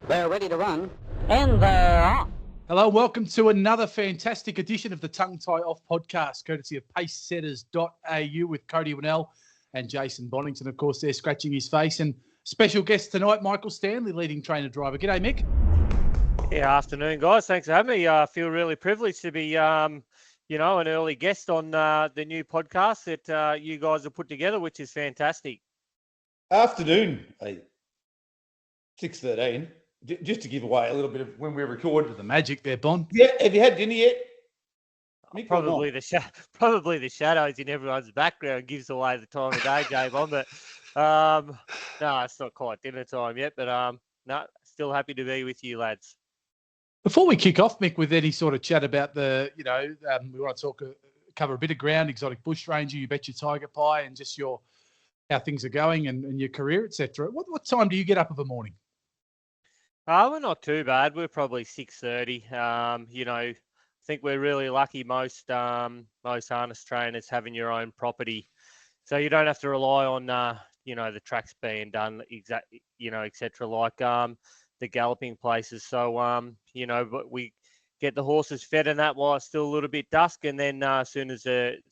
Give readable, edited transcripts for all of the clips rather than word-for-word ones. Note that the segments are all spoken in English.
They're ready to run, and they're off. Hello, welcome to another fantastic edition of the Tongue Tie Off podcast, courtesy of pacesetters.au with Cody Winnell and Jason Bonnington. Of course, they're scratching his face. And special guest tonight, Michael Stanley, leading trainer driver. G'day, Mick. Yeah, afternoon, guys. Thanks for having me. I feel really privileged to be, an early guest on the new podcast that you guys have put together, which is fantastic. Afternoon, 6:13. Just to give away a little bit of when we record. The magic there, Bon. Yeah, have you had dinner yet? Mick, Probably the shadows in everyone's background gives away the time of day game on, but no, it's not quite dinner time yet. But no, still happy to be with you, lads. Before we kick off, Mick, with any sort of chat about we want to cover a bit of ground, Exotic Bushranger, You Bet Your Tiger Pie, and just how things are going and your career, etc. What time do you get up of a morning? We're not too bad. We're probably 6:30. I think we're really lucky. Most harness trainers having your own property, so you don't have to rely on the tracks being done etc. like the galloping places. So but we get the horses fed and that while it's still a little bit dusk, and then as soon as the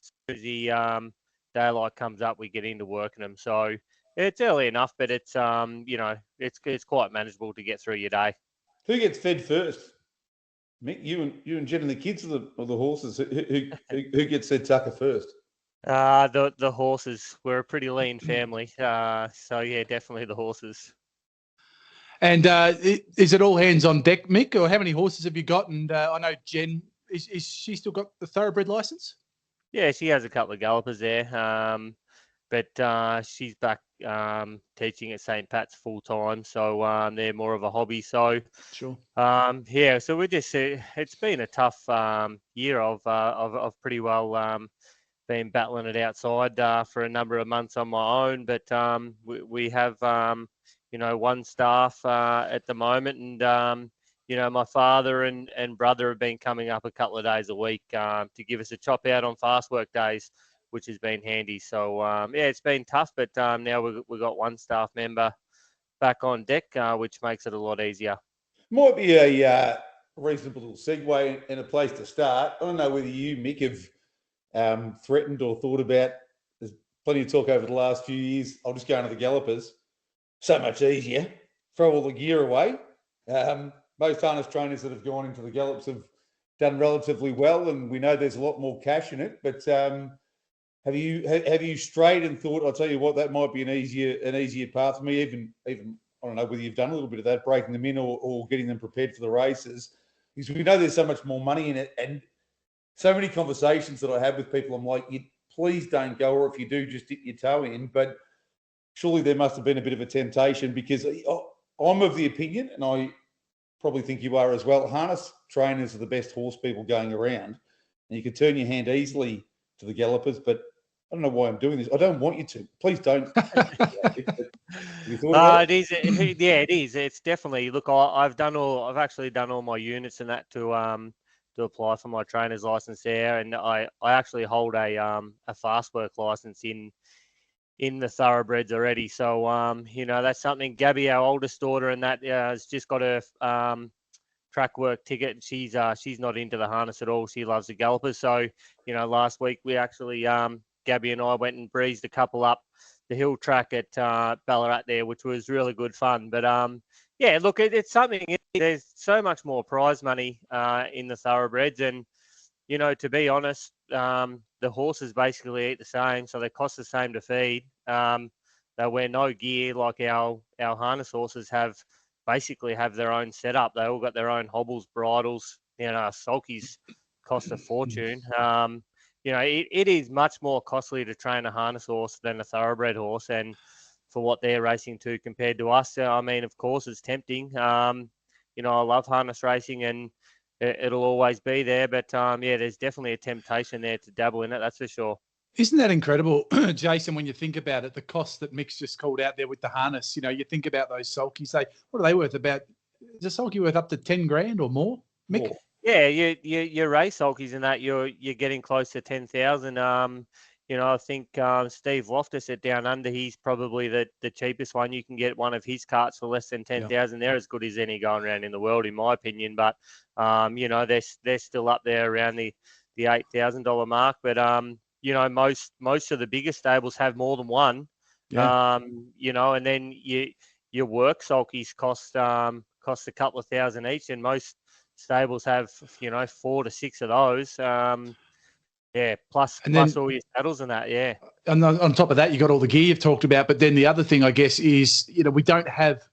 daylight comes up, we get into working them. So it's early enough, but it's it's quite manageable to get through your day. Who gets fed first? Mick, you and Jen and the kids, or the horses? Who gets fed tucker first? The horses. We're a pretty lean family, so yeah, definitely the horses. And is it all hands on deck, Mick, or how many horses have you got? And I know Jen, is she still got the thoroughbred license? Yeah, she has a couple of gallopers there, but she's back teaching at St. Pat's full time, so they're more of a hobby. So sure. So we're just it's been a tough year of pretty well been battling it outside for a number of months on my own, but we have one staff at the moment, and my father and brother have been coming up a couple of days a week to give us a chop out on fast work days, which has been handy. So, it's been tough, but now we've got one staff member back on deck, which makes it a lot easier. Might be a reasonable little segue and a place to start. I don't know whether you, Mick, have threatened or thought about, there's plenty of talk over the last few years, I'll just go into the gallopers. So much easier. Throw all the gear away. Most harness trainers that have gone into the gallops have done relatively well, and we know there's a lot more cash in it. But have you strayed and thought, I'll tell you what, that might be an easier path for me? Even I don't know whether you've done a little bit of that, breaking them in or getting them prepared for the races, because we know there's so much more money in it, and so many conversations that I have with people, I'm like, please don't go, or if you do, just dip your toe in. But surely there must have been a bit of a temptation, because I'm of the opinion, and I probably think you are as well, harness trainers are the best horse people going around, and you can turn your hand easily to the gallopers, but I don't know why I'm doing this. I don't want you to. Please don't. It is. It is. It's definitely. Look, I've actually done all my units and that to apply for my trainer's license there, and I actually hold a fast work license in the thoroughbreds already. So that's something. Gabby, our oldest daughter, and that has just got a track work ticket. She's not into the harness at all. She loves the gallopers. So last week we actually Gabby and I went and breezed a couple up the hill track at Ballarat there, which was really good fun. But look, it's something. There's so much more prize money in the thoroughbreds, and to be honest, the horses basically eat the same, so they cost the same to feed. They wear no gear like our harness horses basically have their own setup. They all got their own hobbles, bridles. Sulkies cost a fortune. It is much more costly to train a harness horse than a thoroughbred horse, and for what they're racing to compared to us, I mean, of course, it's tempting. I love harness racing, and it'll always be there. But there's definitely a temptation there to dabble in it. That's for sure. Isn't that incredible, Jason, when you think about it, the cost that Mick's just called out there with the harness? You think about those sulkies. What are they worth? Is a sulky worth up to 10 grand or more, Mick? More. Yeah, your race sulkies and that, you're getting close to 10,000. I think Steve Loftus at Down Under, he's probably the cheapest one. You can get one of his carts for less than 10,000. They're as good as any going around in the world, in my opinion. But they're still up there around the $8,000 mark. But most of the bigger stables have more than one. Yeah. And then your work sulkies cost a couple of thousand each, and most stables have 4 to 6 of those. Plus all your saddles and that, yeah. And on top of that, you got all the gear you've talked about. But then the other thing, I guess, is we don't have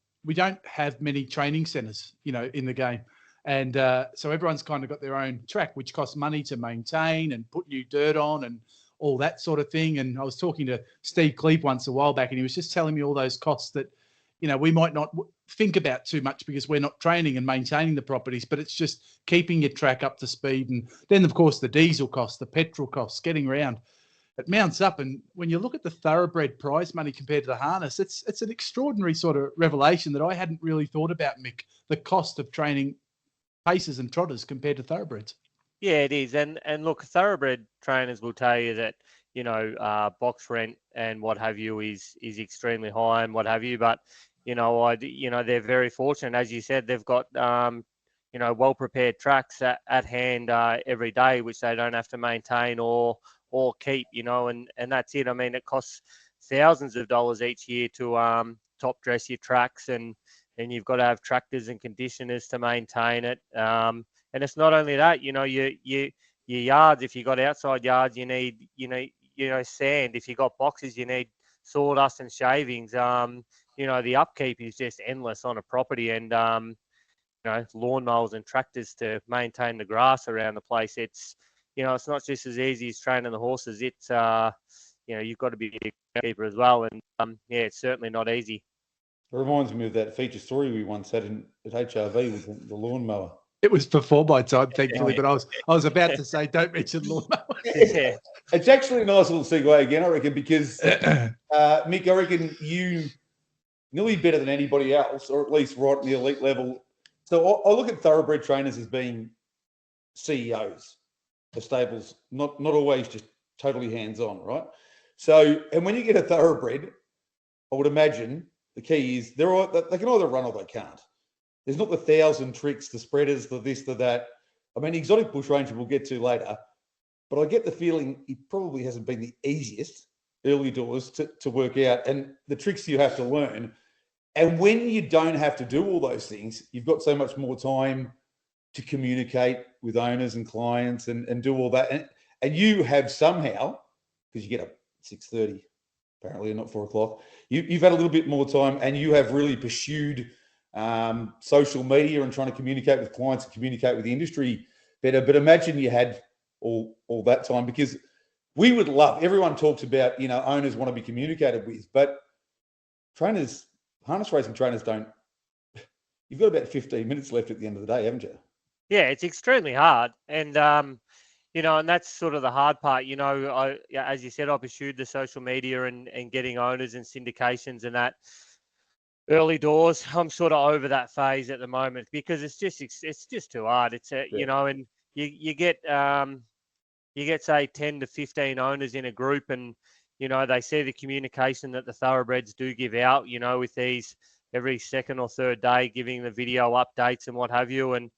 many training centres, in the game, and so everyone's kind of got their own track, which costs money to maintain and put new dirt on and all that sort of thing. And I was talking to Steve Cleave once a while back, and he was just telling me all those costs that we might not think about too much because we're not training and maintaining the properties, but it's just keeping your track up to speed. And then, of course, the diesel costs, the petrol costs, getting around. It mounts up. And when you look at the thoroughbred prize money compared to the harness, it's an extraordinary sort of revelation that I hadn't really thought about, Mick, the cost of training paces and trotters compared to thoroughbreds. Yeah, it is. And look, thoroughbred trainers will tell you that, box rent and what have you is extremely high and what have you. But they're very fortunate. As you said, they've got, well-prepared tracks at hand every day, which they don't have to maintain or keep, and that's it. I mean, it costs thousands of dollars each year to top dress your tracks, and you've got to have tractors and conditioners to maintain it. And it's not only that, your yards, if you've got outside yards, you need, sand. If you've got boxes, you need sawdust and shavings. The upkeep is just endless on a property, and lawnmowers and tractors to maintain the grass around the place. It's it's not just as easy as training the horses. It's you've got to be a keeper as well, and it's certainly not easy. It reminds me of that feature story we once had at HRV with the lawnmower. It was before my time, thankfully, but I was about to say, don't mention lawnmower. Yeah. It's actually a nice little segue again, I reckon, because Mick, I reckon you nearly better than anybody else, or at least right at the elite level. So I look at thoroughbred trainers as being CEOs of stables, not always just totally hands-on, right? So, and when you get a thoroughbred, I would imagine the key is they can either run or they can't. There's not the 1,000 tricks, the spreaders, the this, the that. I mean, Exotic Bushranger we'll get to later, but I get the feeling it probably hasn't been the easiest early doors to work out, and the tricks you have to learn. And when you don't have to do all those things, you've got so much more time to communicate with owners and clients and do all that. And you have somehow, because you get up at 6:30, apparently, not 4 o'clock, you've had a little bit more time, and you have really pursued social media and trying to communicate with clients and communicate with the industry better. But imagine you had all that time, because we would love, everyone talks about, owners want to be communicated with, but trainers, harness racing trainers don't. You've got about 15 minutes left at the end of the day, haven't you? Yeah, it's extremely hard. And, and that's sort of the hard part. As you said, I pursued the social media and getting owners and syndications and that early doors. I'm sort of over that phase at the moment because it's just too hard. It's and you get say 10 to 15 owners in a group, and they see the communication that the thoroughbreds do give out, with these every second or third day, giving the video updates and what have you. And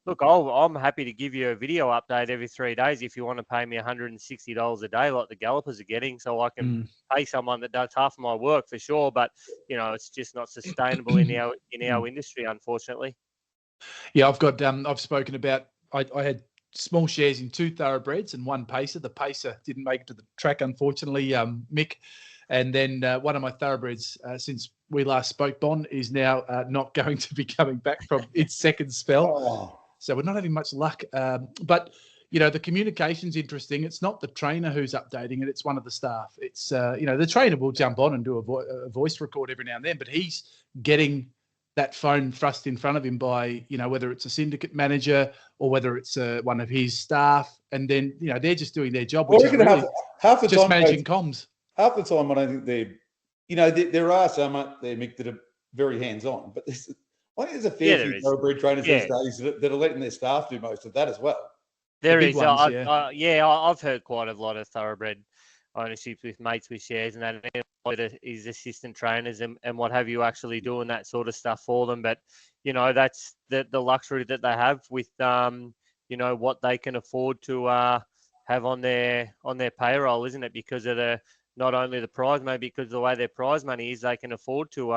look, I'm happy to give you a video update every 3 days if you want to pay me $160 a day like the Gallopers are getting, so I can pay someone that does half of my work for sure. But, it's just not sustainable in our industry, unfortunately. Yeah, I've spoken about, I had small shares in 2 thoroughbreds and 1 pacer. The pacer didn't make it to the track, unfortunately, Mick. And then one of my thoroughbreds, since we last spoke, Bon, is now not going to be coming back from its second spell. Oh. So we're not having much luck. But, the communication's interesting. It's not the trainer who's updating it. It's one of the staff. It's, the trainer will jump on and do a voice record every now and then, but he's getting that phone thrust in front of him by, whether it's a syndicate manager or whether it's one of his staff. And then, they're just doing their job, which is really half the just time, managing comms. Half the time, I don't think they're, there are some out there, Mick, that are very hands-on, but I think there's a fair few thoroughbred trainers these days that are letting their staff do most of that as well. There is. I've heard quite a lot of thoroughbred ownerships with mates with shares and that, and his assistant trainers and what have you actually doing that sort of stuff for them. But, that's the luxury that they have with, what they can afford to have on their payroll, isn't it? Because of not only the prize money, because of the way their prize money is, they can afford to,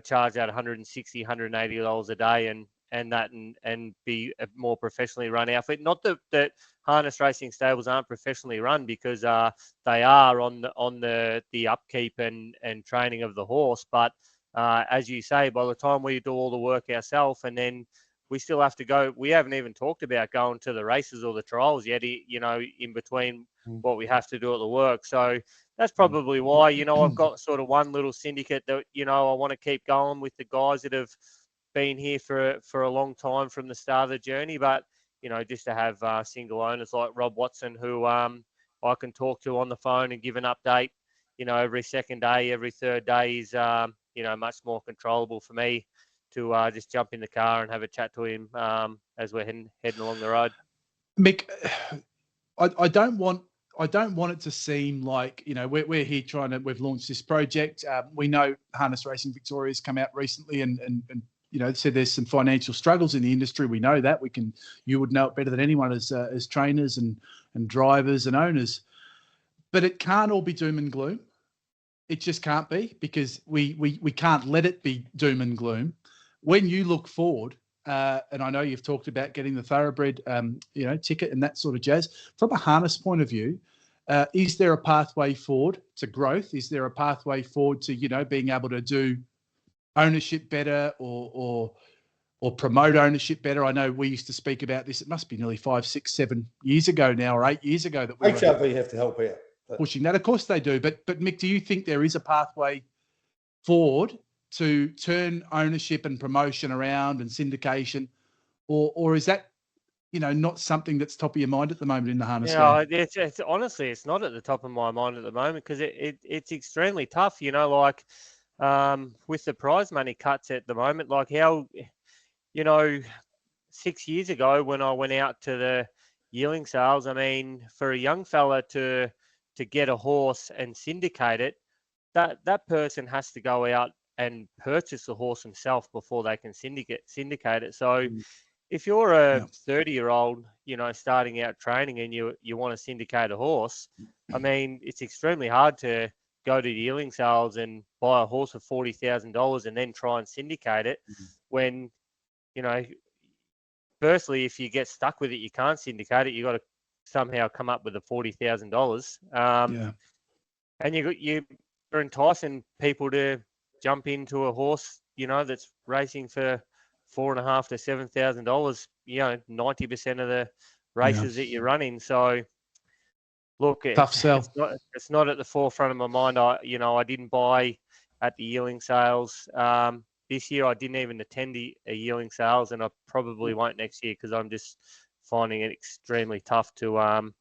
charge out $160, $180 a day and be a more professionally run outfit. Not that harness racing stables aren't professionally run, because they are on the upkeep and training of the horse. But as you say, by the time we do all the work ourselves, and then we still have to go, we haven't even talked about going to the races or the trials yet, in between what we have to do at the work. So that's probably why, I've got sort of one little syndicate that, I want to keep going with the guys that have been here for a long time from the start of the journey. But, just to have single owners like Rob Watson, who I can talk to on the phone and give an update, every second day, every third day is, much more controllable for me to just jump in the car and have a chat to him as we're heading along the road. Mick, I don't want it to seem like, we're here we've launched this project. We know Harness Racing Victoria's come out recently and said there's some financial struggles in the industry. We know that. You would know it better than anyone as trainers and drivers and owners. But it can't all be doom and gloom. It just can't be, because we can't let it be doom and gloom. When you look forward, and I know you've talked about getting the thoroughbred, ticket and that sort of jazz. From a harness point of view, is there a pathway forward to growth? Is there a pathway forward to, being able to do ownership better or promote ownership better? I know we used to speak about this. It must be nearly 5, 6, 7 years ago now, or 8 years ago that we HRV have to help out. Pushing that. Of course they do. But Mick, do you think there is a pathway forward to turn ownership and promotion around and syndication, or is that, not something that's top of your mind at the moment in the harness game? It's honestly, it's not at the top of my mind at the moment, because it's extremely tough, with the prize money cuts at the moment, like how, 6 years ago when I went out to the yearling sales, I mean, for a young fella to get a horse and syndicate it, that person has to go out and purchase the horse himself before they can syndicate it. So if you're a 30-year-old, starting out training and you want to syndicate a horse, I mean, it's extremely hard to go to the yearling sales and buy a horse for $40,000 and then try and syndicate it when, firstly, if you get stuck with it, you can't syndicate it. You've got to somehow come up with the $40,000. And you're enticing people to jump into a horse, that's racing for $4,500 to $7,000, 90% of the races that you're running. So look, tough sell. It's not at the forefront of my mind. I didn't buy at the yearling sales. This year I didn't even attend a yearling sales, and I probably won't next year, because I'm just finding it extremely tough to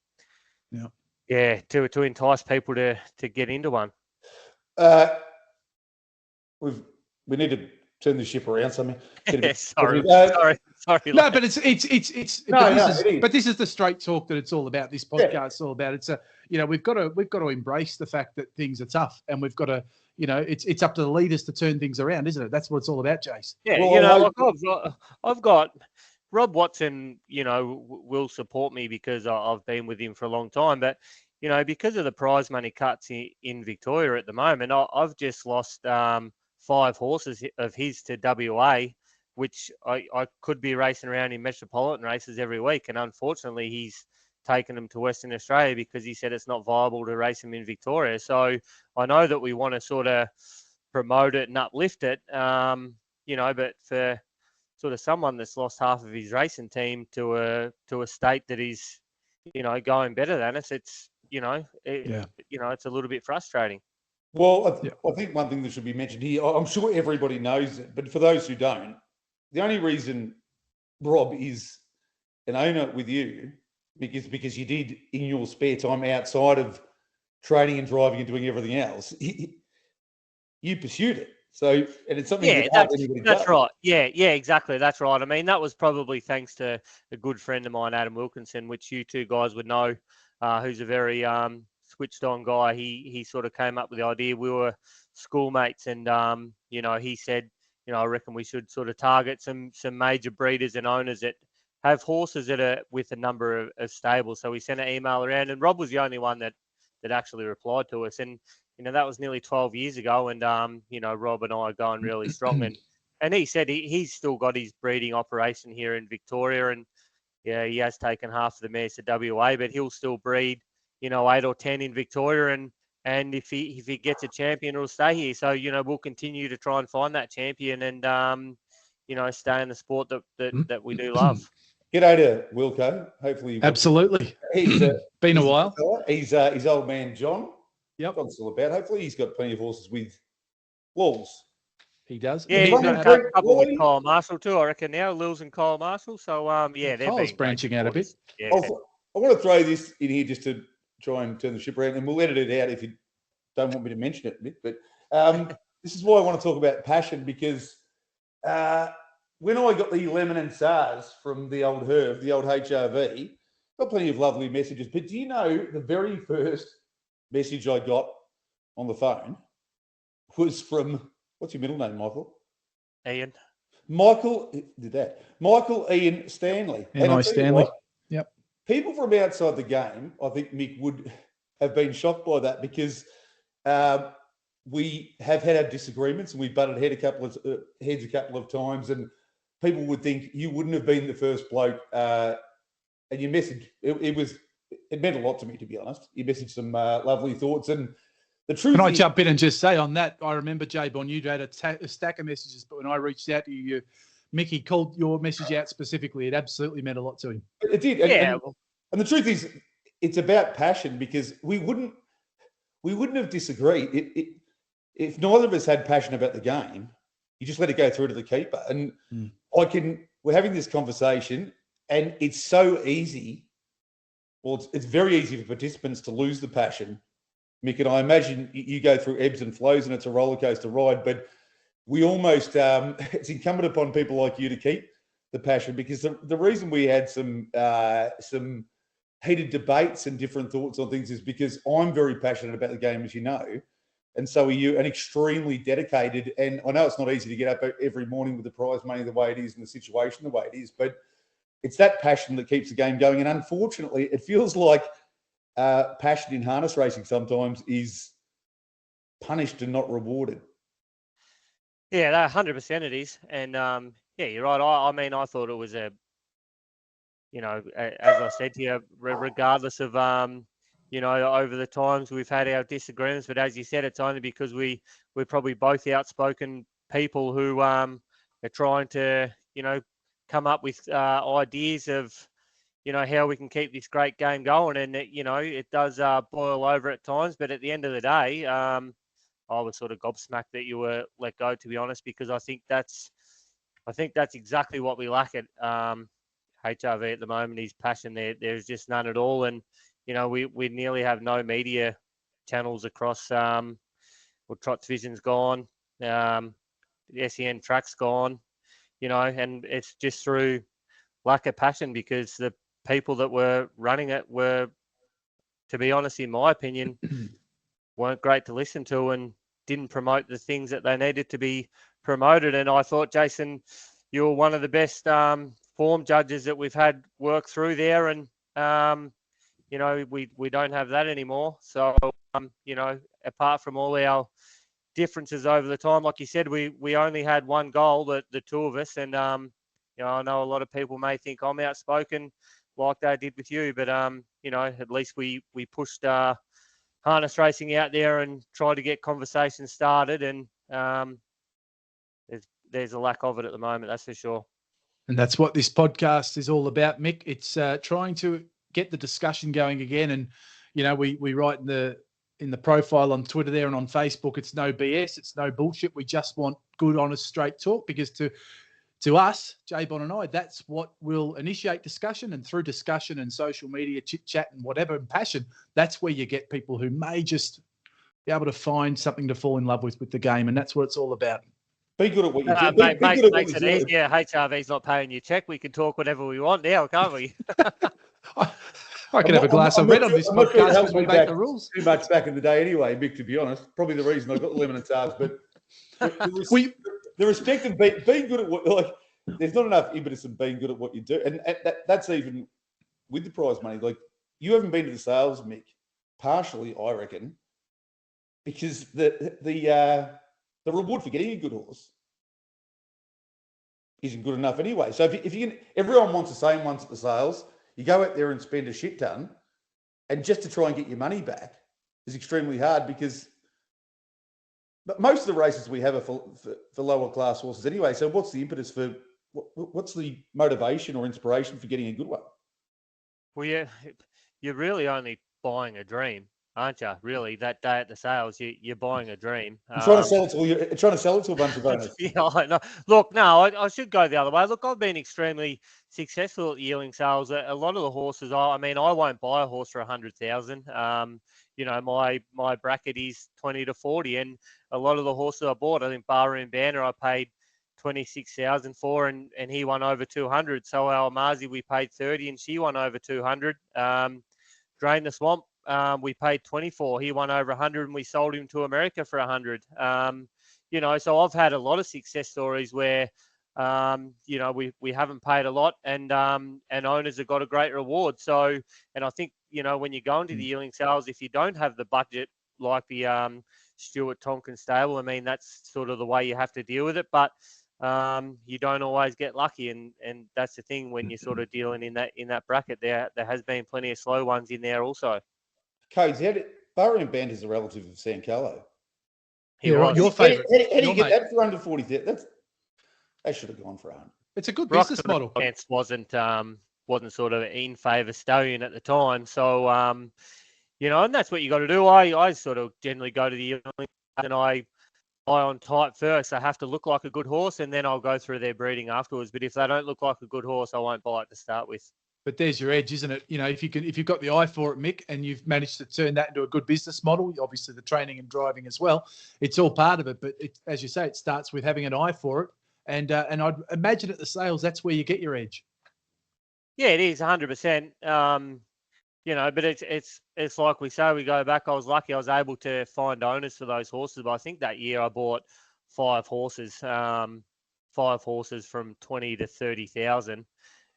to entice people to get into one. We need to turn the ship around something. Sorry. No, but but this is the straight talk that it's all about. This podcast is all about. It's we've got to embrace the fact that things are tough, and we've got to, it's up to the leaders to turn things around, isn't it? That's what it's all about, Jace. Yeah, well, I've got Rob Watson, will support me because I've been with him for a long time. But, because of the prize money cuts in Victoria at the moment, I've just lost 5 horses of his to WA, which I could be racing around in metropolitan races every week. And unfortunately, he's taken them to Western Australia because he said it's not viable to race them in Victoria. So I know that we want to sort of promote it and uplift it, but for sort of someone that's lost half of his racing team to a state that is, going better than us, it's, it's a little bit frustrating. Well, I think one thing that should be mentioned here, I'm sure everybody knows it, but for those who don't, the only reason Rob is an owner with you is because you did, in your spare time outside of training and driving and doing everything else, you pursued it. So, and it's something that's right. Yeah, exactly. That's right. I mean, that was probably thanks to a good friend of mine, Adam Wilkinson, which you two guys would know, who's a very switched on guy. He sort of came up with the idea. We were schoolmates, and he said, I reckon we should sort of target some major breeders and owners that have horses that are with a number of stables. So we sent an email around, and Rob was the only one that actually replied to us. And that was nearly 12 years ago, and Rob and I are going really strong. And he said he's still got his breeding operation here in Victoria, and yeah, he has taken half of the mares to WA, but he'll still breed, 8 or 10 in Victoria, and if he gets a champion, it'll stay here. So we'll continue to try and find that champion, and stay in the sport that we do love. G'day to Wilco. Hopefully, Absolutely. He's been a while. He's his old man John. Yep. John's still about. Hopefully, he's got plenty of horses with Lils. He does. Yeah, he's got a couple with Kyle Marshall too, I reckon now. Lils and Kyle Marshall. So they're Kyle's branching out a bit. Yeah. I want to throw this in here just to try and turn the ship around, and we'll edit it out if you don't want me to mention it a bit. But this is why I want to talk about passion, because when I got the lemon and SARS from the old Herb, the old HRV, got plenty of lovely messages. But do you know the very first message I got on the phone was from, what's your middle name, Michael? Ian. Michael Ian Stanley. M.I. Stanley. Yep. People from outside the game, I think Mick would have been shocked by that, because we have had our disagreements and we butted heads a couple of times, and people would think you wouldn't have been the first bloke. And your message, it meant a lot to me, to be honest. You messaged some lovely thoughts, and the truth. Can I jump in and just say on that? I remember J-Bon, you had a stack of messages, but when I reached out to you, Mickey called your message out specifically. It absolutely meant a lot to him. It did. And the truth is, it's about passion, because we wouldn't have disagreed if neither of us had passion about the game. You just let it go through to the keeper, and we're having this conversation, and it's so easy. Well, it's very easy for participants to lose the passion, Mick, and I imagine you go through ebbs and flows, and it's a roller coaster ride. But we almost it's incumbent upon people like you to keep the passion, because the reason we had some heated debates and different thoughts on things is because I'm very passionate about the game, as you know, and so are you, and extremely dedicated. And I know it's not easy to get up every morning with the prize money the way it is and the situation the way it is, but it's that passion that keeps the game going. And unfortunately, it feels like passion in harness racing sometimes is punished and not rewarded. Yeah, 100% it is. And yeah, you're right. I mean, I thought it was as I said to you, regardless of, over the times we've had our disagreements, but as you said, it's only because we're probably both outspoken people who are trying to, come up with ideas of, how we can keep this great game going. And, it does boil over at times, but at the end of the day, I was sort of gobsmacked that you were let go, to be honest, because I think that's exactly what we lack at HRV at the moment, is passion. There's just none at all. And, we nearly have no media channels across, Trot's Vision's gone, the SEN track's gone, and it's just through lack of passion, because the people that were running it were, to be honest, in my opinion, weren't great to listen to and didn't promote the things that they needed to be promoted. And I thought, Jason, you're one of the best form judges that we've had work through there. And, we don't have that anymore. So, apart from all our differences over the time, like you said, we only had one goal, the two of us. And, I know a lot of people may think I'm outspoken like they did with you, but, at least we pushed harness racing out there and tried to get conversations started. And there's a lack of it at the moment, that's for sure. And that's what this podcast is all about, Mick. It's trying to get the discussion going again. And, we write in the profile on Twitter there and on Facebook, it's no BS, it's no bullshit. We just want good, honest, straight talk, because to us, J-Bon and I, that's what will initiate discussion, and through discussion and social media, chit-chat and whatever, and passion, that's where you get people who may just be able to find something to fall in love with the game, and that's what it's all about. Be good at what you do. Makes it easier. HRV's not paying your check. We can talk whatever we want now, can't we? I can have a glass of red on this I'm not sure it podcast helped because we me make back the rules. too much back in the day anyway, Mick, to be honest. Probably the reason I got the lemon and tubs. But the respect of being good at what, like, there's not enough impetus in being good at what you do. And that's even with the prize money. Like, you haven't been to the sales, Mick, partially, I reckon, because the reward for getting a good horse isn't good enough anyway. So if you can, everyone wants the same ones at the sales. You go out there and spend a shit ton, and just to try and get your money back is extremely hard because most of the races we have are for lower class horses anyway. So what's the impetus for, what's the motivation or inspiration for getting a good one? Well, you're really only buying a dream, aren't you? Really, that day at the sales, you're buying a dream. You're trying to sell it to a bunch of owners. Yeah, I know. Look, no, I should go the other way. Look, I've been extremely successful at the yearling sales. A lot of the horses, I won't buy a horse for 100,000. My bracket is 20 to 40, and a lot of the horses I bought, I think Barroom Banner, I paid 26,000 for, and he won over 200. So our Marzi, we paid 30, and she won over 200. Drain the Swamp, we paid 24. He won over 100, and we sold him to America for 100. So I've had a lot of success stories where, we haven't paid a lot, and owners have got a great reward. So, and I think, when you go into the yearling sales, if you don't have the budget like the Stuart Tonkin stable, that's sort of the way you have to deal with it. But you don't always get lucky, and that's the thing when you're sort of dealing in that bracket. There has been plenty of slow ones in there also. Codes, Barroom Band is a relative of San Carlo. Right, your favourite. How do you get that for under 40,000? They should have gone for 100. It's a good business model. Wasn't sort of in favour stallion at the time, so and that's what you got to do. I sort of generally go to the yearling and I buy on type first. They have to look like a good horse, and then I'll go through their breeding afterwards. But if they don't look like a good horse, I won't buy it to start with. But there's your edge, isn't it? If you've got the eye for it, Mick, and you've managed to turn that into a good business model, obviously the training and driving as well, it's all part of it. But as you say, it starts with having an eye for it. And I'd imagine at the sales, that's where you get your edge. Yeah, it is 100%. But it's like we say, we go back. I was lucky I was able to find owners for those horses. But I think that year I bought 5 horses from 20 to 30,000,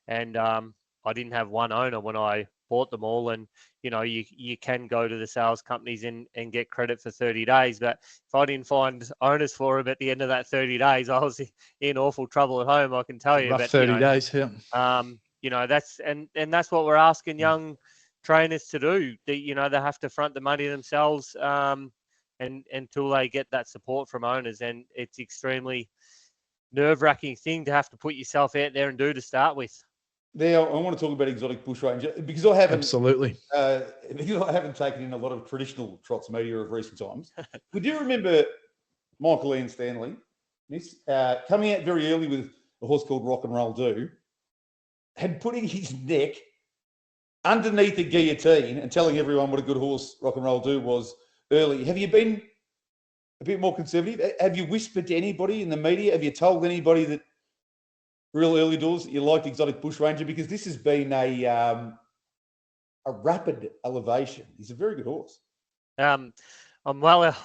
and I didn't have one owner when I bought them all. And you can go to the sales companies and get credit for 30 days. But if I didn't find owners for them at the end of that 30 days, I was in awful trouble at home, I can tell you. Rough 30 days, yeah. That's what we're asking young trainers to do. They have to front the money themselves, and until they get that support from owners. And it's extremely nerve-wracking thing to have to put yourself out there and do to start with. Now, I want to talk about Exotic Bushranger because I haven't absolutely because I haven't taken in a lot of traditional trots media of recent times. We do remember Michael Stanley coming out very early with a horse called Rock and Roll Do, and putting his neck underneath a guillotine and telling everyone what a good horse Rock and Roll Do was early. Have you been a bit more conservative? Have you whispered to anybody in the media? Have you told anybody that real early doors that you liked Exotic Bushranger? Because this has been a rapid elevation. He's a very good horse. I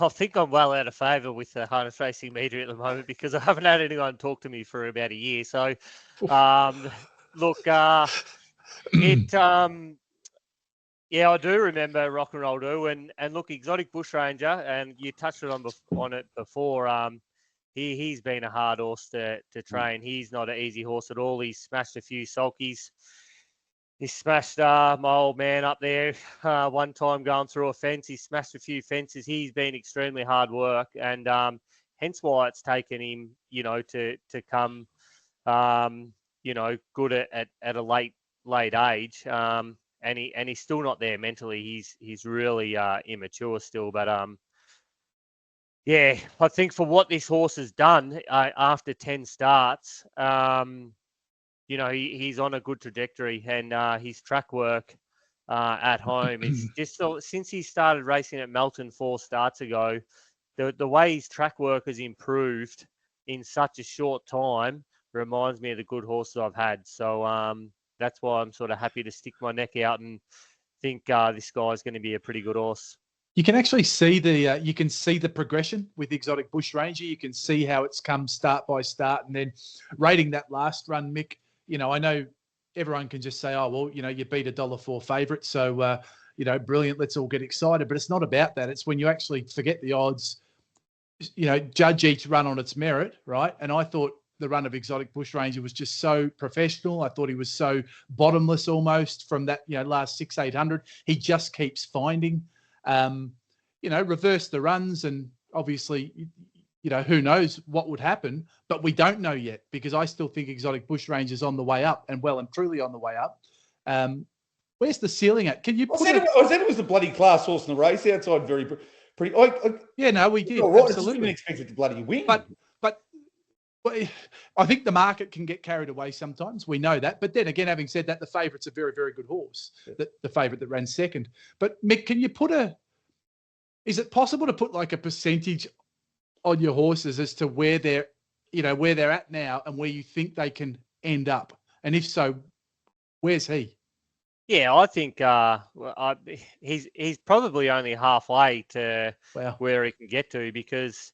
think I'm well out of favour with the harness racing media at the moment because I haven't had anyone talk to me for about a year. So, look, I do remember Rock and Roll Do, and look, Exotic Bushranger, and you touched on it before. He's been a hard horse to train. He's not an easy horse at all. He's smashed a few sulkies. He smashed my old man up there one time going through a fence. He smashed a few fences. He's been extremely hard work, and hence why it's taken him, to come, good at a late age. And he's still not there mentally. He's really immature still. But I think for what this horse has done after 10 starts, he's on a good trajectory, and his track work at home, it's just since he started racing at Melton 4 starts ago, the way his track work has improved in such a short time reminds me of the good horses I've had. So that's why I'm sort of happy to stick my neck out and think this guy's going to be a pretty good horse. You can actually see the progression with Exotic Bushranger. You can see how it's come start by start, and then rating that last run, Mick. I know everyone can just say, "Oh, well, you beat $1.04 favourite, so brilliant. Let's all get excited." But it's not about that. It's when you actually forget the odds. Judge each run on its merit, right? And I thought the run of Exotic Bushranger was just so professional. I thought he was so bottomless almost from that last 600-800. He just keeps finding. Reverse the runs, and obviously, who knows what would happen, but we don't know yet, because I still think Exotic Bushranger is on the way up, and well and truly on the way up. Where's the ceiling at? Can you? I said it was the bloody class horse in the race outside. Very pretty. Yeah, no, we did. Right, absolutely. I didn't expect it to bloody win. But I think the market can get carried away sometimes. We know that. But then again, having said that, the favourite's a very, very good horse. The favourite that ran second. But Mick, can you is it possible to put like a percentage on your horses as to where they're at now and where you think they can end up? And if so, where's he? Yeah, I think he's probably only halfway to where he can get to, because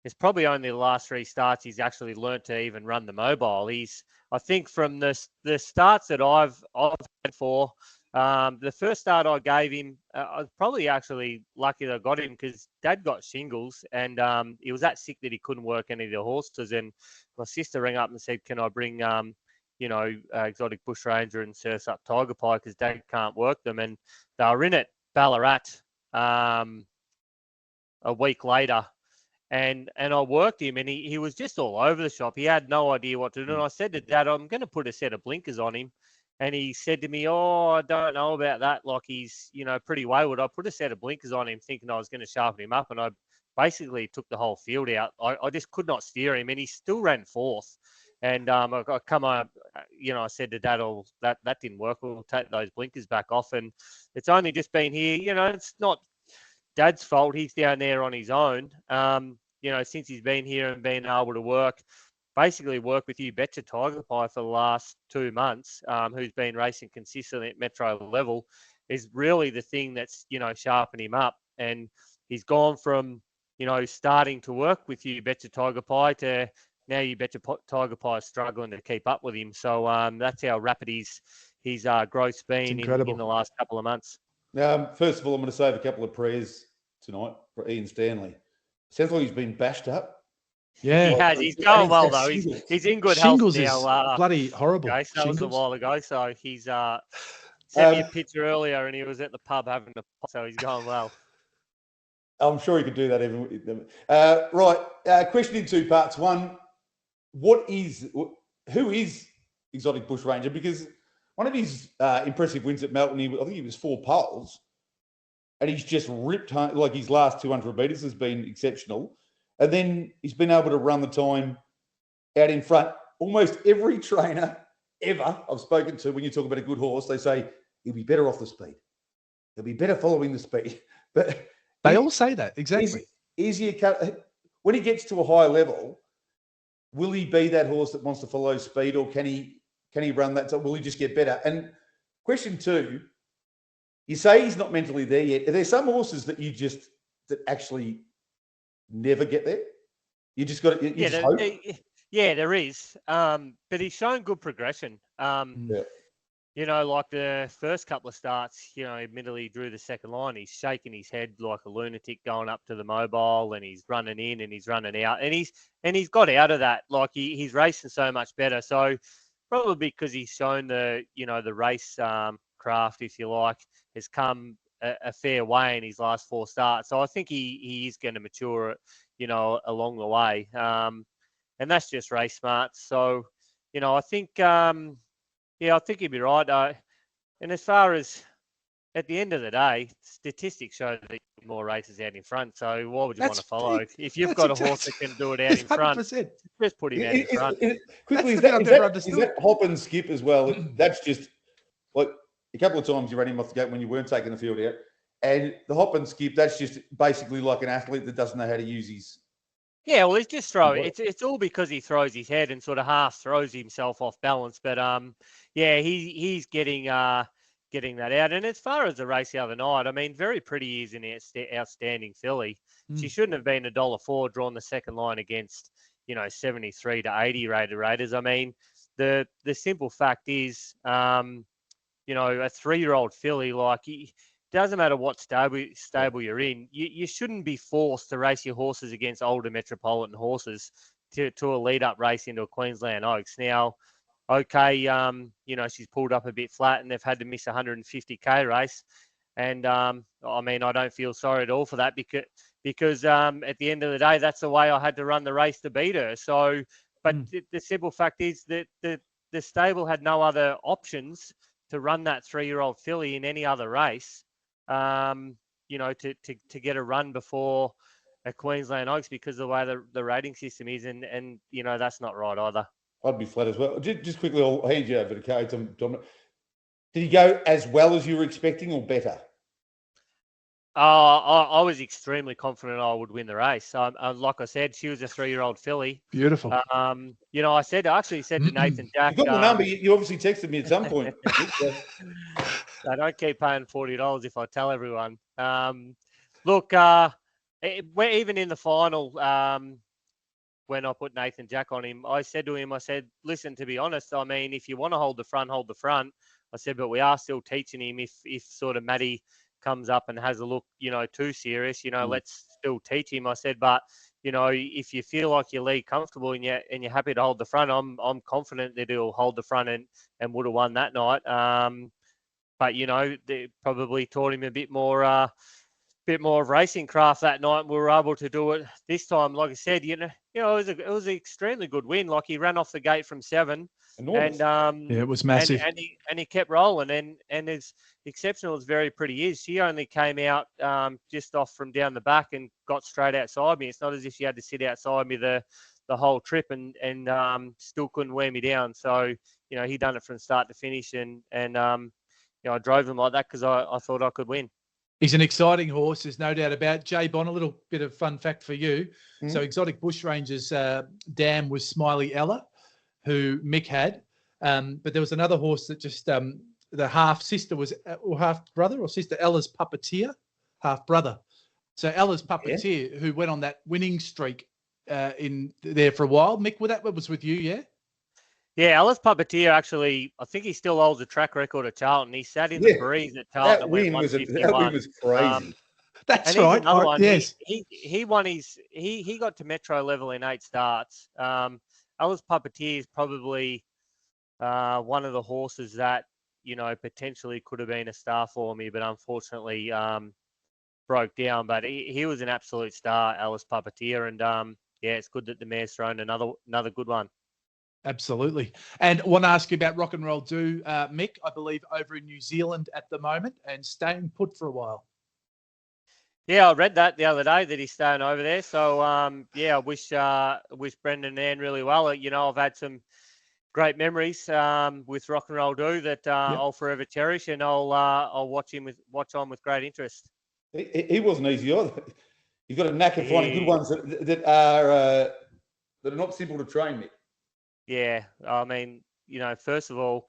it's probably only the last 3 starts he's actually learnt to even run the mobile. I think from the starts that I've had for, the first start I gave him, I was probably actually lucky that I got him, because Dad got shingles, and he was that sick that he couldn't work any of the horses. And my sister rang up and said, "Can I bring Exotic Bushranger and Surf's Up Tiger Pie, because Dad can't work them?" And they were in at Ballarat a week later. And I worked him, and he was just all over the shop. He had no idea what to do. And I said to Dad, "I'm going to put a set of blinkers on him." And he said to me, "Oh, I don't know about that. Like, he's, pretty wayward." I put a set of blinkers on him thinking I was going to sharpen him up. And I basically took the whole field out. I just could not steer him, and he still ran 4th. And I come on, I said to Dad, "Oh, that didn't work. We'll take those blinkers back off." And it's only just been here. It's not Dad's fault. He's down there on his own. Since he's been here and been able to work with you, Betcha Tiger Pie, for the last 2 months, who's been racing consistently at Metro level, is really the thing that's, sharpened him up. And he's gone from, starting to work with you, Betcha Tiger Pie, to now you Betcha Tiger Pie is struggling to keep up with him. So that's how rapid his growth's been in the last couple of months. First of all, I'm going to save a couple of prayers tonight for Ian Stanley. Sounds like he's been bashed up. Yeah, he has. He's going well though. He's in good health now. Shingles is bloody horrible. Okay, so that was a while ago. So he's sent me a picture earlier, and he was at the pub having a pop. So he's going well. I'm sure he could do that even with them. Right. Question in 2 parts. One, who is Exotic Bushranger? Because one of his impressive wins at Melton, I think he was 4 poles. And he's just ripped home, like his last 200 metres has been exceptional. And then he's been able to run the time out in front. Almost every trainer ever I've spoken to, when you talk about a good horse, they say he'll be better off the speed. He'll be better following the speed. But they all say that, exactly. When he gets to a high level, will he be that horse that wants to follow speed, or can he run that? Will he just get better? And question 2, you say he's not mentally there yet. Are there some horses that that actually never get there? You just got to hope? Yeah, there is. But he's shown good progression. Like the first couple of starts, admittedly drew the second line. He's shaking his head like a lunatic going up to the mobile, and he's running in and he's running out, and he's got out of that. Like he's racing so much better. So probably because he's shown the race craft, if you like, has come a fair way in his last 4 starts. So I think he is going to mature, along the way. And that's just race smarts. So, I think, I think he'd be right. And as far as at the end of the day, statistics show that more races out in front. So why would you want to follow? If you've got a horse that can do it out in front, just put him out in front. Quickly, is that hop and skip as well? That's just like a couple of times you ran him off the gate when you weren't taking the field out. And the hop and skip, that's just basically like an athlete that doesn't know how to use his Yeah, well, he's just throwing. It's all because he throws his head and sort of half throws himself off balance. But yeah, he's getting that out. And as far as the race the other night, I mean, Very Pretty is an outstanding filly. She shouldn't have been $1.04 drawn the second line against 73 to 80 rated Raiders. I mean, the simple fact is, a 3-year-old filly, like, doesn't matter what stable you're in, you shouldn't be forced to race your horses against older metropolitan horses to a lead-up race into a Queensland Oaks. Now, okay, she's pulled up a bit flat and they've had to miss a 150K race. And, I mean, I don't feel sorry at all for that because at the end of the day, that's the way I had to run the race to beat her. So, but the simple fact is that the stable had no other options to run that 3-year-old filly in any other race, to get a run before a Queensland Oaks because of the way the rating system is. And that's not right either. I'd be flat as well. Just quickly, I'll hand you over to Cody. Dominic. Did he go as well as you were expecting or better? I was extremely confident I would win the race. Like I said, she was a 3-year-old filly. Beautiful. I actually said to Nathan Jack. You got my number. You obviously texted me at some point. I don't keep paying $40 if I tell everyone. Look, we're even in the final. When I put Nathan Jack on him, I said to him, listen, to be honest, I mean, if you want to hold the front, hold the front. I said, but we are still teaching him if sort of Matty comes up and has a look, too serious, let's still teach him. I said, but, if you feel like your lead comfortable and you're happy to hold the front, I'm confident that he'll hold the front and would have won that night. But, they probably taught him a bit more of racing craft that night. And we were able to do it this time. Like I said, it was an extremely good win. Like, he ran off the gate from 7. Enormous. And it was massive. And he kept rolling. And as exceptional as Very Pretty is, she only came out just off from down the back and got straight outside me. It's not as if she had to sit outside me the whole trip and still couldn't wear me down. So, he done it from start to finish. And I drove him like that because I thought I could win. He's an exciting horse, there's no doubt about it. Jay Bond, a little bit of fun fact for you. So Exotic Bushranger's dam was Smiley Ella, who Mick had. But there was another horse that just, the half-sister was, or half-brother or sister, Ella's Puppeteer, half-brother. So Ella's Puppeteer, who went on that winning streak in there for a while. Mick, that was with you, yeah? Yeah, Ella's Puppeteer, actually, I think he still holds a track record at Charlton. He sat in the breeze at Charlton. That win was crazy. That's right. Yes. He won he got to Metro level in 8 starts. Ella's Puppeteer is probably one of the horses that, potentially could have been a star for me, but unfortunately broke down. But he was an absolute star, Ella's Puppeteer. And it's good that the mare's thrown another good one. Absolutely. And I want to ask you about Rock and Roll Do, Mick, I believe over in New Zealand at the moment and staying put for a while. Yeah, I read that the other day that he's staying over there. So, I wish Brendan and Ann really well. I've had some great memories with Rock and Roll Do that I'll forever cherish, and I'll watch on with great interest. He wasn't easy either. You've got a knack of finding good ones that are not simple to train, Mick. Yeah, I mean, first of all,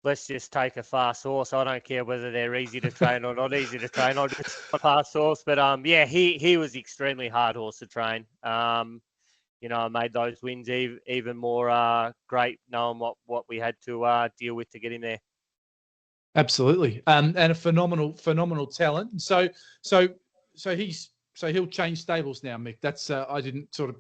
let's just take a fast horse. I don't care whether they're easy to train or not easy to train. I'll just a fast horse. But he was extremely hard horse to train. I made those wins even more great, knowing what we had to deal with to get him there. Absolutely, and a phenomenal talent. So he'll change stables now, Mick. That's I didn't sort of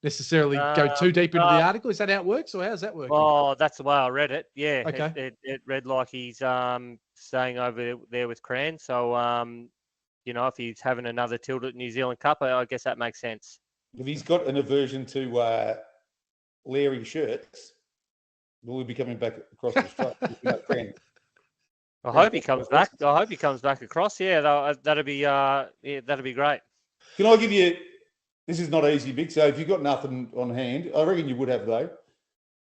necessarily go too deep into the article. Is that how it works, or how's that working? Oh, that's the way I read it. Yeah, okay. It read like he's staying over there with Cran. So if he's having another tilt at New Zealand Cup, I guess that makes sense. If he's got an aversion to Larry shirts, will he be coming back across the straight? I hope he comes back. I hope he comes back across. Yeah, that'd be great. Can I give you? This is not easy, Vic. So if you've got nothing on hand, I reckon you would have though.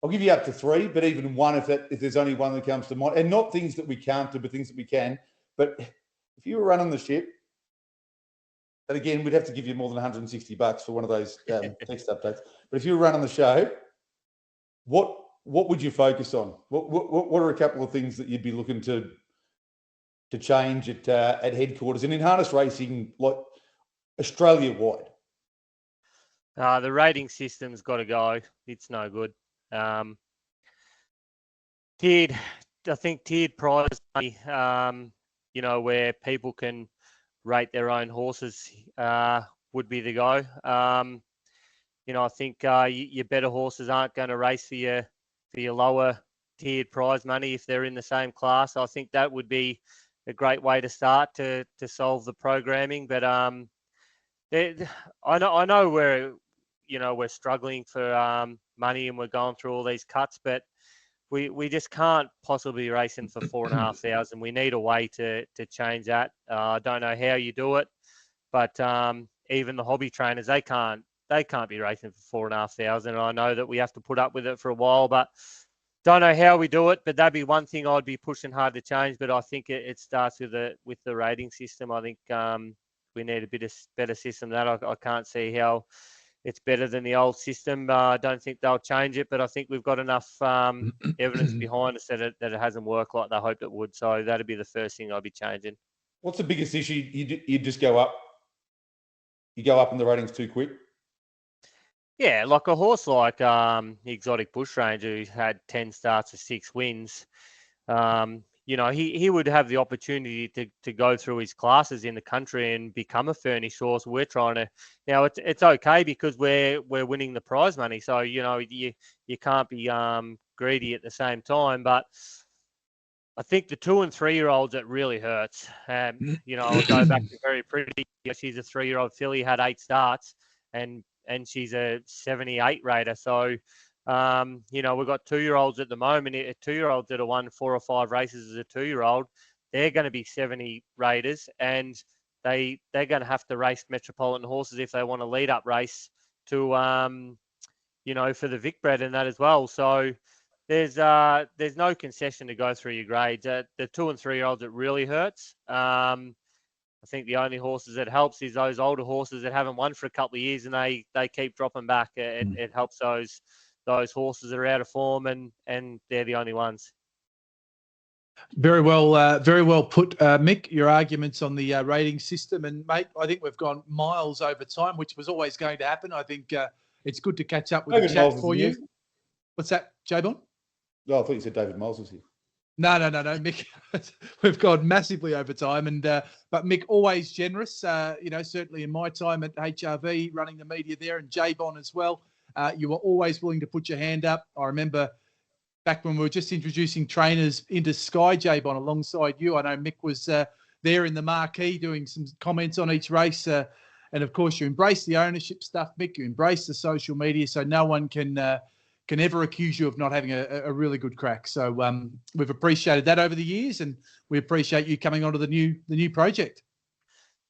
I'll give you up to 3, but even 1 if there's only one that comes to mind, and not things that we can't do, but things that we can. But if you were running the ship, and again, we'd have to give you more than $160 for one of those text updates. But if you were running the show, what would you focus on? What are a couple of things that you'd be looking to change at headquarters and in harness racing, like Australia-wide? The rating system's got to go. It's no good. Tiered prize money, where people can rate their own horses would be the go. I think your better horses aren't going to race for your lower tiered prize money if they're in the same class. I think that would be a great way to start to solve the programming. But I know we're struggling for money and we're going through all these cuts, but we just can't possibly be racing for 4,500. We need a way to change that. I don't know how you do it, but even the hobby trainers, they can't be racing for 4,500. I know that we have to put up with it for a while, but don't know how we do it. But that'd be one thing I'd be pushing hard to change. But I think it starts with the rating system. I think we need a better system than that. I can't see how it's better than the old system. I don't think they'll change it, but I think we've got enough evidence behind us that it hasn't worked like they hoped it would. So that'd be the first thing I'd be changing. What's the biggest issue? You just go up. You go up in the ratings too quick. Yeah, like a horse like the Exotic Bushranger, who had 10 starts with 6 wins. He would have the opportunity to go through his classes in the country and become a furnished horse. We're trying to now. It's okay because we're winning the prize money, so you can't be greedy at the same time. But I think the 2 and 3 year olds, it really hurts. I'll go back to Very Pretty. She's a 3-year-old filly, had 8 starts, and she's a 78 rater. So. We've got 2-year-olds at the moment. 2-year-olds that have won 4 or 5 races as a 2-year-old, they're going to be 70 raters, and they're going to have to race Metropolitan horses if they want to lead up race to, for the Vic Bred and that as well. So there's no concession to go through your grades. The 2 and 3-year-olds, it really hurts. I think the only horses that helps is those older horses that haven't won for a couple of years and they keep dropping back. It helps those horses that are out of form, and they're the only ones. Very well put, Mick, your arguments on the rating system. And, mate, I think we've gone miles over time, which was always going to happen. I think it's good to catch up with the chat for you. What's that, J-Bon? Oh, I thought you said David Miles was here. No, Mick. We've gone massively over time, and but Mick, always generous. Certainly in my time at HRV, running the media there, and J-Bon as well. You were always willing to put your hand up. I remember back when we were just introducing trainers into Sky, J-Bon, alongside you. I know Mick was there in the marquee doing some comments on each race. And, of course, you embrace the ownership stuff, Mick. You embrace the social media, so no one can ever accuse you of not having a really good crack. So we've appreciated that over the years, and we appreciate you coming onto the new project.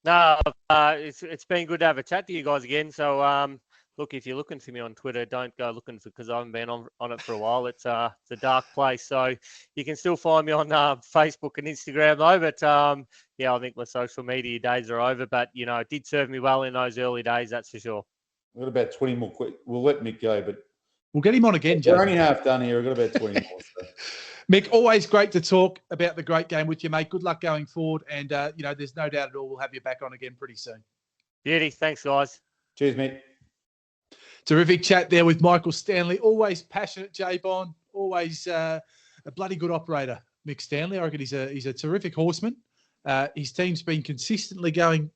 No, it's been good to have a chat to you guys again. So, look, if you're looking for me on Twitter, don't go looking for, because I haven't been on it for a while. It's a dark place. So you can still find me on Facebook and Instagram though. But I think my social media days are over. But it did serve me well in those early days, that's for sure. We've got about 20 more quick. We'll let Mick go, but we'll get him on again, Joe. We're only half done here. We've got about 20 more. So. Mick, always great to talk about the great game with you, mate. Good luck going forward. And, there's no doubt at all we'll have you back on again pretty soon. Beauty. Thanks, guys. Cheers, Mick. Terrific chat there with Michael Stanley. Always passionate, J-Bon. Always a bloody good operator, Mick Stanley. I reckon he's a terrific horseman. His team's been consistently going,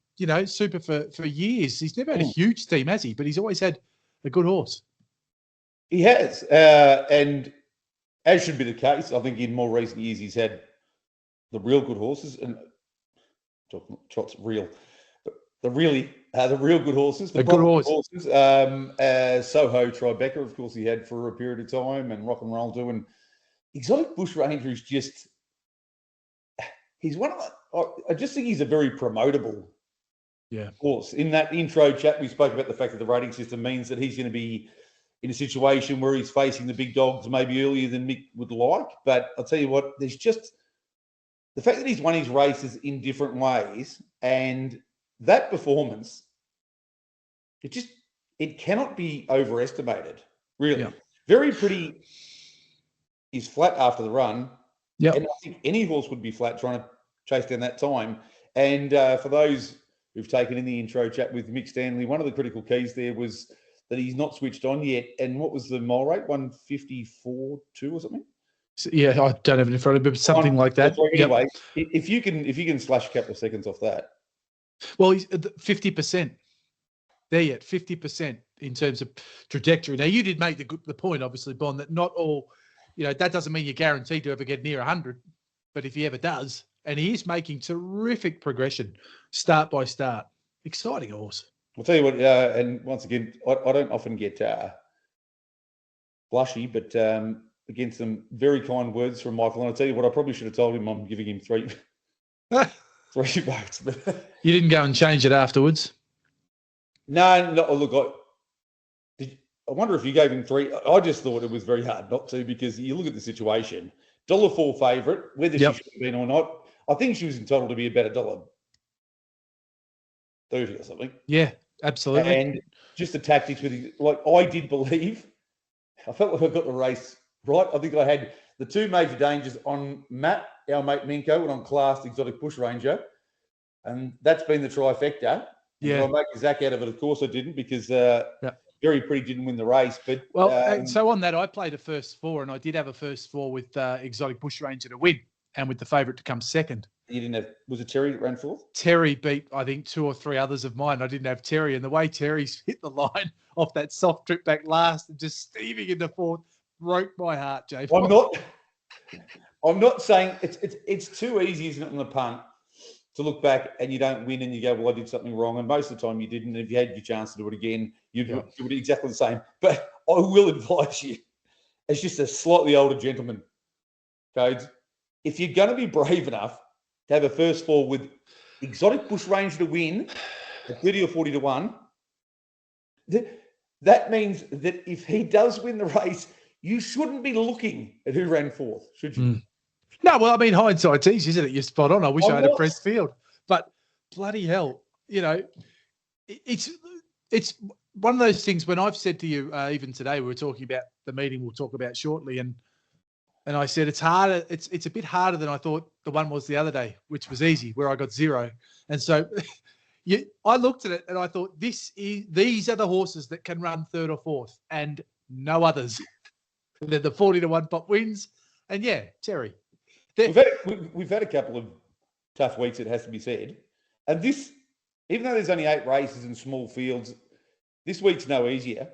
super for years. He's never had a huge team, has he? But he's always had a good horse. He has. And as should be the case, I think in more recent years he's had the real good horses. And Trot's real. The real good horses. The good horses. Soho Tribeca, of course, he had for a period of time, and Rock and Roll too. And Exotic Bushranger is just, he's one of the, I just think he's a very promotable horse. In that intro chat, we spoke about the fact that the rating system means that he's going to be in a situation where he's facing the big dogs maybe earlier than Mick would like. But I'll tell you what, there's just the fact that he's won his races in different ways, and that performance, it cannot be overestimated, really. Yeah. Very Pretty is flat after the run. Yep. And I think any horse would be flat trying to chase down that time. And for those who've taken in the intro chat with Mick Stanley, one of the critical keys there was that he's not switched on yet. And what was the mile rate? 154.2 or something? Yeah, I don't have it in front of me, but something like that. Anyway, if you can slash a couple of seconds off that. Well, he's 50%. There yet, 50% in terms of trajectory. Now, you did make the point, obviously, Bon, that not all, that doesn't mean you're guaranteed to ever get near 100. But if he ever does, and he is making terrific progression, start by start. Exciting horse. I'll tell you what, and once again, I don't often get blushy, but again, some very kind words from Michael. And I'll tell you what, I probably should have told him I'm giving him three votes. But you didn't go and change it afterwards? No, look, I wonder if you gave him three. I just thought it was very hard not to, because you look at the situation. $4 favourite, whether she should have been or not, I think she was entitled to be about $1.30 or something. Yeah, absolutely. And just the tactics with, I did believe, I felt like I got the race right. I think I had the two major dangers on Matt, our mate Minko, and on Class Exotic Bushranger. And that's been the trifecta. Yeah. Did I make a Zach out of it? Of course I didn't, because Very Pretty didn't win the race. But so on that, I played a first four, and I did have a first four with Exotic Bushranger to win, and with the favourite to come second. You didn't have? Was it Terry that ran fourth? Terry beat, I think, 2 or 3 others of mine. I didn't have Terry, and the way Terry's hit the line off that soft trip back last and just steaming into fourth broke my heart, Jay. I'm not saying it's too easy, isn't it, on the punt, to look back and you don't win and you go, well, I did something wrong. And most of the time you didn't. And if you had your chance to do it again, you'd do it exactly the same. But I will advise you, as just a slightly older gentleman, Codes, if you're going to be brave enough to have a first four with Exotic Bushranger to win at 30 or 40 to 1, that means that if he does win the race, you shouldn't be looking at who ran fourth, should you? No, well, I mean, hindsight's easy, isn't it? You're spot on. I wish I had a press field. But bloody hell, it's one of those things when I've said to you, even today, we were talking about the meeting we'll talk about shortly, and I said it's harder. It's a bit harder than I thought the one was the other day, which was easy, where I got 0. And so I looked at it and I thought, these are the horses that can run 3rd or 4th and no others. They're the 40 to 1 pop wins. And Terry. We've had a couple of tough weeks, it has to be said. And this, even though there's only 8 races in small fields, this week's no easier.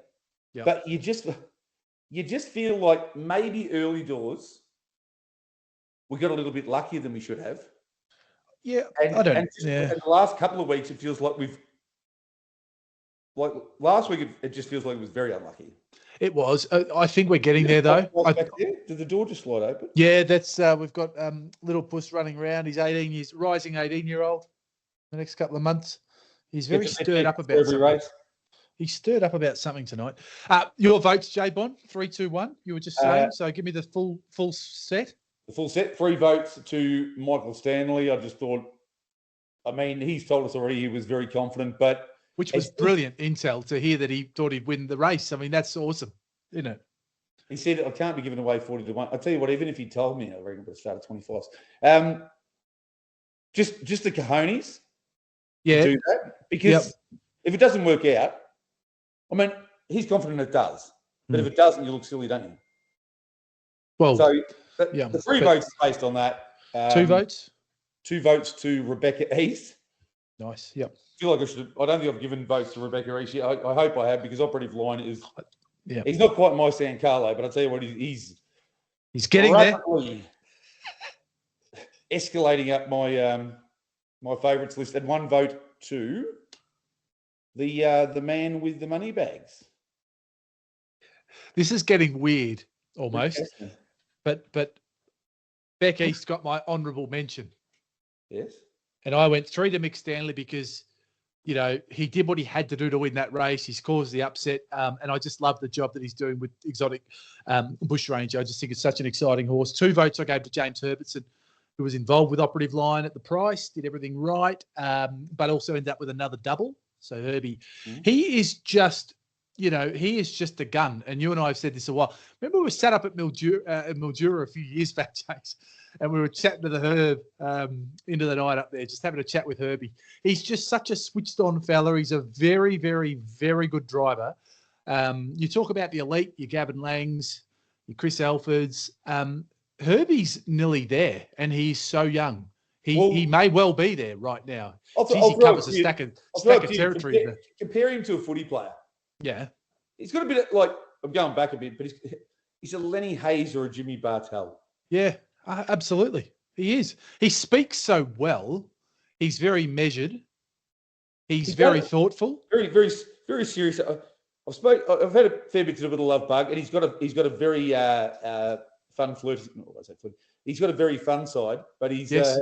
Yep. But you just feel like maybe early doors we got a little bit luckier than we should have. Yeah, and the last couple of weeks, it feels like last week it just feels like it was very unlucky. It was. I think we're getting there, though. Did the door just slide open? Yeah, that's we've got little Puss running around. He's 18 years, rising 18-year-old. The next couple of months, he's very stirred up about something. Race. He's stirred up about something tonight. Your votes, Jay Bond, 3, 2, 1. You were just saying. So give me the full set. The full set. 3 votes to Michael Stanley. I just thought. I mean, he's told us already he was very confident, but. Which was brilliant intel to hear that he thought he'd win the race. I mean, that's awesome, isn't it? He said, I can't be giving away 40 to 1. I'll tell you what, even if he told me, I reckon it would start at 25s. Just the cojones to do that. Because if it doesn't work out, I mean, he's confident it does. But if it doesn't, you look silly, don't you? Well, so the 3 votes is based on that. 2 votes? 2 votes to Rebecca East. Nice, yep. I feel like I should. I don't think I've given votes to Rebecca East. I hope I have, because Operative Line is. Yeah. He's not quite my San Carlo, but I'll tell you what, he's getting there. Escalating up my favourites list, and 1 vote to the man with the money bags. This is getting weird almost, but Beck East got my honourable mention. Yes. And I went 3 to Mick Stanley because, he did what he had to do to win that race. He's caused the upset. And I just love the job that he's doing with Exotic Bushranger. I just think it's such an exciting horse. 2 votes I gave to James Herbertson. who was involved with Operative Line at the price, did everything right, but also ended up with another double. So Herbie, he is just, he is just a gun. And you and I have said this a while. Remember we were sat up at Mildura a few years back, Chase, and we were chatting to the Herb into the night up there, just having a chat with Herbie. He's just such a switched-on fella. He's a very, very, very good driver. You talk about the elite, your Gavin Langs, your Chris Alfords. Herbie's nearly there, and he's so young. He may well be there right now. He covers a stack of territory. Compare him to a footy player. Yeah. He's got a bit of, like, I'm going back a bit, but he's a Lenny Hayes or a Jimmy Bartell. Yeah, absolutely. He is. He speaks so well. He's very measured. He's very thoughtful. Very, very, very serious. I've had a fair bit of a love bug, and he's got a very fun flirt. He's got a very fun side, but he's. Yes.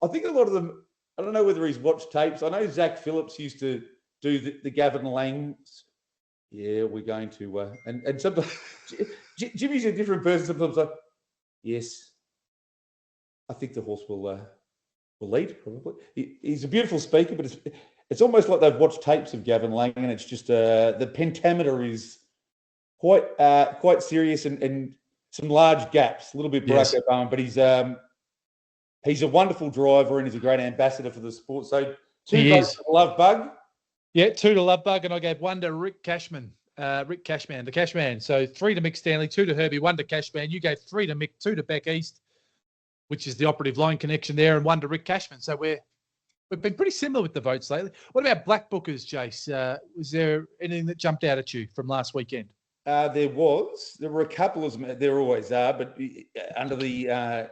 I think a lot of them. I don't know whether he's watched tapes. I know Zach Phillips used to do the Gavin Langs. Yeah, we're going to. And sometimes Jimmy's a different person. Sometimes like, yes, I think the horse will lead probably. He's a beautiful speaker, but it's almost like they've watched tapes of Gavin Lang, and it's just the pentameter is quite serious and some large gaps, a little bit Barack Obama, but he's a wonderful driver and he's a great ambassador for the sport. So two votes for the love bug. Yeah, 2 to Love Bug, and I gave 1 to Rick Cashman, the Cashman. So 3 to Mick Stanley, 2 to Herbie, 1 to Cashman. You gave 3 to Mick, 2 to Beck East, which is the Operative Line connection there, and 1 to Rick Cashman. So we've been pretty similar with the votes lately. What about Black Bookers, Jace? Was there anything that jumped out at you from last weekend? There were a couple of them. There always are, but under the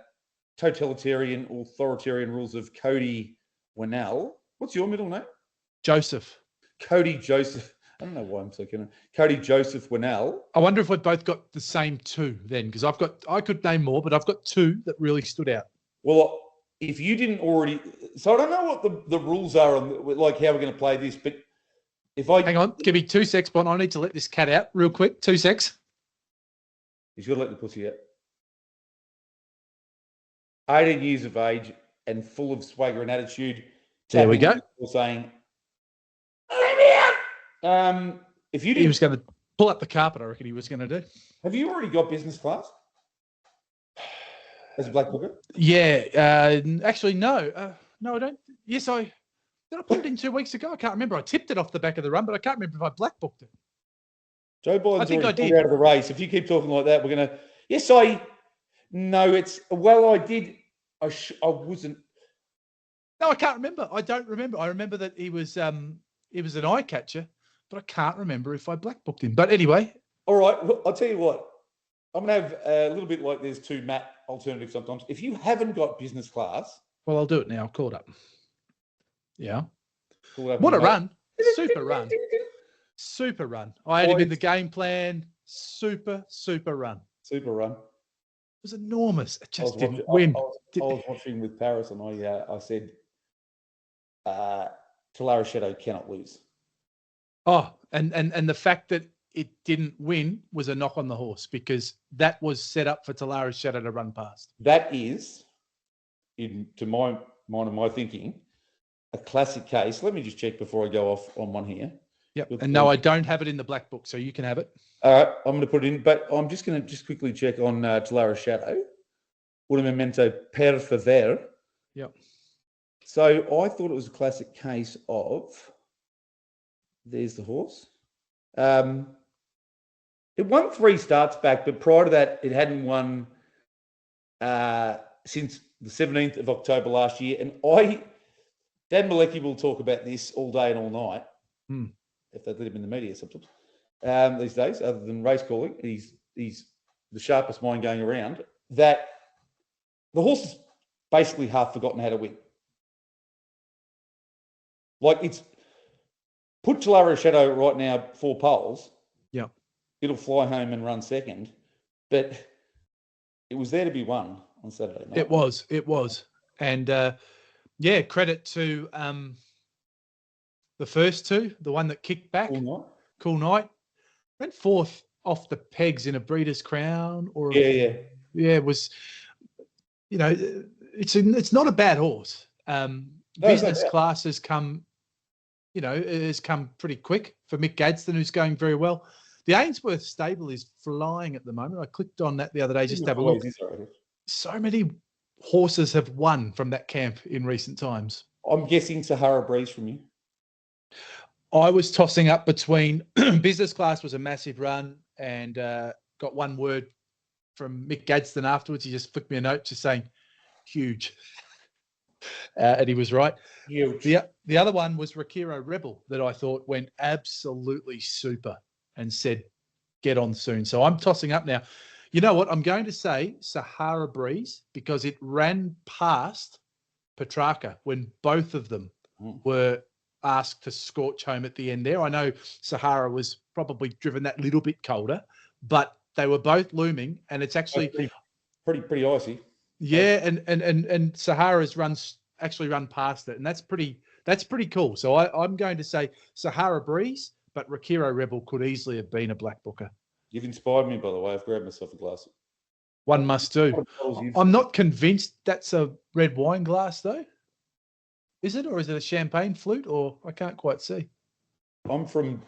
totalitarian, authoritarian rules of Cody Winnell. What's your middle name? Joseph. Cody Joseph. I don't know why I'm so kidding. Cody Joseph Winnell. I wonder if we've both got the same 2 then, because I could name more, but I've got 2 that really stood out. Well, if you didn't already, so I don't know what the rules are on like how we're going to play this, but if I hang on, give me 2 secs, Bon. I need to let this cat out real quick. 2 secs. He's got to let the pussy out. 18 years of age and full of swagger and attitude. There we go. Saying, "Let me out." If you didn't, he was going to pull up the carpet. I reckon he was going to do. Have you already got business class as a Black Booker? Yeah. Actually, no. No, I don't. Yes, did I put it in 2 weeks ago? I can't remember. I tipped it off the back of the run, but I can't remember if I black booked it. Joe Biden's already pulled out of the race. If you keep talking like that, we're going to. Yes, No, it's well. I did. I wasn't. No, I can't remember. I don't remember. I remember that he was an eye catcher, but I can't remember if I black booked him. But anyway. All right. Well, I'll tell you what. I'm going to have a little bit like there's 2 Matt alternatives sometimes. If you haven't got business class. Well, I'll do it now. I'll call it up. Yeah. What a run. Super run. Super run. I had him in the game plan. Super run. Super run. It was enormous. It just didn't win. I was watching with Paris and I said, Talara Shadow cannot lose. Oh, and the fact that it didn't win was a knock on the horse because that was set up for Talara Shadow to run past. That is, to my mind and my thinking, a classic case. Let me just check before I go off on one here. Yep. And no, I don't have it in the black book, so you can have it. All right, I'm going to put it in, but I'm just going to quickly check on Talara Shadow. Un momento per favor. Yep. So I thought it was a classic case of. There's the horse. It won 3 starts back, but prior to that, it hadn't won since the 17th of October last year. And Dan Malecki will talk about this all day and all night, if they let him in the media sometimes. These days, other than race calling, he's the sharpest mind going around. That the horse has basically half forgotten how to win. Like it's put Talara Shadow right now 4 poles. Yeah, it'll fly home and run second, but it was there to be won on Saturday night. It was, and credit to the first 2, the one that kicked back. Cool night. Went 4th off the pegs in a Breeders' Crown, or it was it's not a bad horse. Business doubt. Class has come, has come pretty quick for Mick Gadsden, who's going very well. The Ainsworth stable is flying at the moment. I clicked on that the other day just to have a look. So many horses have won from that camp in recent times. I'm guessing Sahara Breeze from you. I was tossing up between Business Class was a massive run and got one word from Mick Gadsden afterwards. He just flicked me a note just saying, huge. And he was right. Huge. The other one was Rakiro Rebel that I thought went absolutely super and said, get on soon. So I'm tossing up now. You know what? I'm going to say Sahara Breeze because it ran past Petrarca when both of them were asked to scorch home at the end there. I know Sahara was probably driven that little bit colder, but they were both looming, and it's actually pretty icy. Yeah, and Sahara's run past it, and that's pretty cool. So I'm going to say Sahara Breeze, but Rakiro Rebel could easily have been a black booker. You've inspired me, by the way. I've grabbed myself a glass. One must do. I'm not convinced that's a red wine glass, though. Is it, or is it a champagne flute, or I can't quite see. I'm from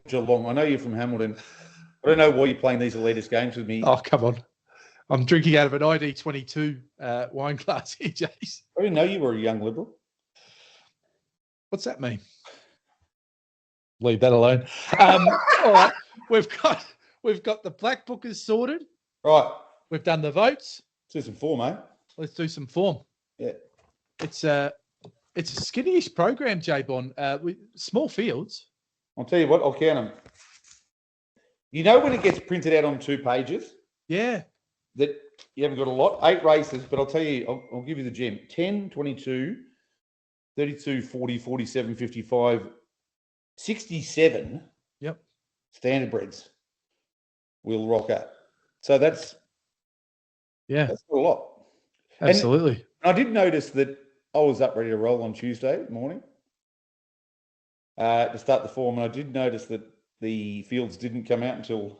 Geelong. I know you're from Hamilton. I don't know why you're playing these elitist games with me. Oh, come on. I'm drinking out of an ID22 wine glass here, Jace. I didn't know you were a young Liberal. What's that mean? Leave that alone. All right, we've got the black bookers sorted. Right. We've done the votes. Let's do some form, eh? Let's do some form. Yeah. It's a skinny-ish program, J-Bon. Small fields. I'll tell you what, I'll count them. You know when it gets printed out on 2 pages? Yeah. That you haven't got a lot? 8 races, but I'll tell you, I'll give you the gem. 10, 22, 32, 40, 47, 55, 67. Yep. Standard breds will rock up. So that's a lot. Absolutely. And I did notice that I was up ready to roll on Tuesday morning to start the form, and I did notice that the fields didn't come out until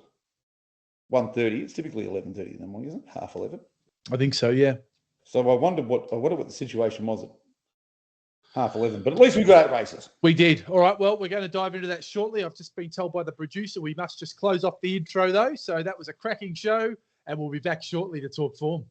1:30. It's typically 11:30 in the morning, isn't it? 11:30. I think so, yeah. So I wonder what the situation was at 11:30. But at least we got 8 races. We did. All right. Well, we're going to dive into that shortly. I've just been told by the producer we must just close off the intro, though. So that was a cracking show, and we'll be back shortly to talk form.